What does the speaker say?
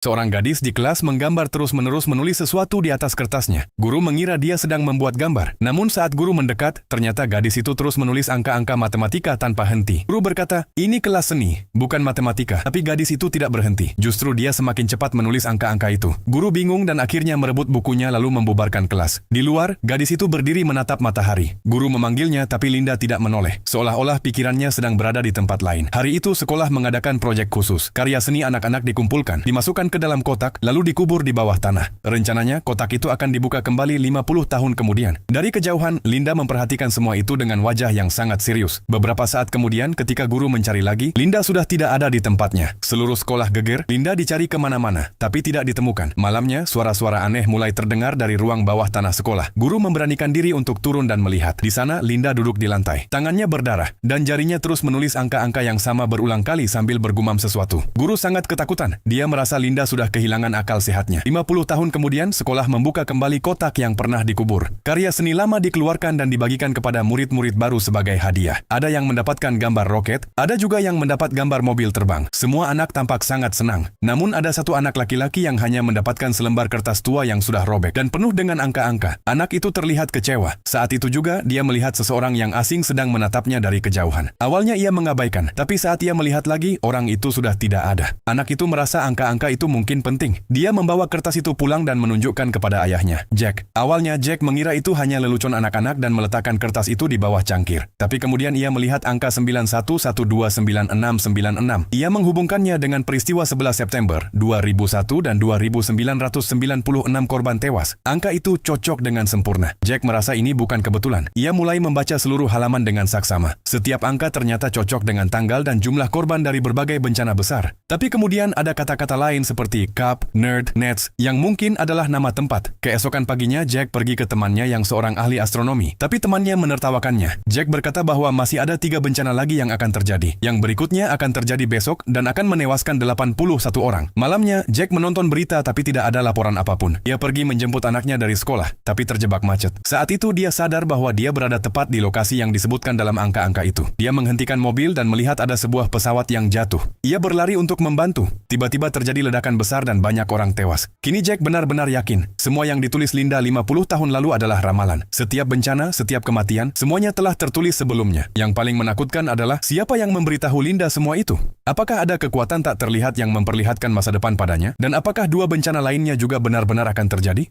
Seorang gadis di kelas menggambar terus-menerus menulis sesuatu di atas kertasnya. Guru mengira dia sedang membuat gambar. Namun saat guru mendekat, ternyata gadis itu terus menulis angka-angka matematika tanpa henti. Guru berkata, ini kelas seni, bukan matematika. Tapi gadis itu tidak berhenti. Justru dia semakin cepat menulis angka-angka itu. Guru bingung dan akhirnya merebut bukunya lalu membubarkan kelas. Di luar, gadis itu berdiri menatap matahari. Guru memanggilnya tapi Linda tidak menoleh. Seolah-olah pikirannya sedang berada di tempat lain. Hari itu sekolah mengadakan proyek khusus. Karya seni anak-anak dikumpulkan, dimasukkan ke dalam kotak, lalu dikubur di bawah tanah. Rencananya, kotak itu akan dibuka kembali 50 tahun kemudian. Dari kejauhan, Linda memperhatikan semua itu dengan wajah yang sangat serius. Beberapa saat kemudian, ketika guru mencari lagi, Linda sudah tidak ada di tempatnya. Seluruh sekolah geger, Linda dicari kemana-mana, tapi tidak ditemukan. Malamnya, suara-suara aneh mulai terdengar dari ruang bawah tanah sekolah. Guru memberanikan diri untuk turun dan melihat. Di sana, Linda duduk di lantai. Tangannya berdarah, dan jarinya terus menulis angka-angka yang sama berulang kali sambil bergumam sesuatu. Guru sangat ketakutan. Dia merasa Linda sudah kehilangan akal sehatnya. 50 tahun kemudian, sekolah membuka kembali kotak yang pernah dikubur. Karya seni lama dikeluarkan dan dibagikan kepada murid-murid baru sebagai hadiah. Ada yang mendapatkan gambar roket, ada juga yang mendapat gambar mobil terbang. Semua anak tampak sangat senang. Namun ada satu anak laki-laki yang hanya mendapatkan selembar kertas tua yang sudah robek dan penuh dengan angka-angka. Anak itu terlihat kecewa. Saat itu juga, dia melihat seseorang yang asing sedang menatapnya dari kejauhan. Awalnya ia mengabaikan, tapi saat ia melihat lagi, orang itu sudah tidak ada. Anak itu merasa angka-angka itu mungkin penting. Dia membawa kertas itu pulang dan menunjukkan kepada ayahnya, Jack. Awalnya Jack mengira itu hanya lelucon anak-anak dan meletakkan kertas itu di bawah cangkir. Tapi kemudian ia melihat angka 91129696. Ia menghubungkannya dengan peristiwa 11 September 2001 dan 2996 korban tewas. Angka itu cocok dengan sempurna. Jack merasa ini bukan kebetulan. Ia mulai membaca seluruh halaman dengan saksama. Setiap angka ternyata cocok dengan tanggal dan jumlah korban dari berbagai bencana besar. Tapi kemudian ada kata-kata lain seperti Cup, Nerd, Nets, yang mungkin adalah nama tempat. Keesokan paginya, Jack pergi ke temannya yang seorang ahli astronomi. Tapi temannya menertawakannya. Jack berkata bahwa masih ada 3 bencana lagi yang akan terjadi. Yang berikutnya akan terjadi besok dan akan menewaskan 81 orang. Malamnya, Jack menonton berita tapi tidak ada laporan apapun. Ia pergi menjemput anaknya dari sekolah, tapi terjebak macet. Saat itu dia sadar bahwa dia berada tepat di lokasi yang disebutkan dalam angka-angka itu. Dia menghentikan mobil dan melihat ada sebuah pesawat yang jatuh. Ia berlari untuk membantu. Tiba-tiba terjadi ledakan besar dan banyak orang tewas. Kini Jack benar-benar yakin, semua yang ditulis Linda 50 tahun lalu adalah ramalan. Setiap bencana, setiap kematian, semuanya telah tertulis sebelumnya. Yang paling menakutkan adalah siapa yang memberitahu Linda semua itu? Apakah ada kekuatan tak terlihat yang memperlihatkan masa depan padanya? Dan apakah 2 bencana lainnya juga benar-benar akan terjadi?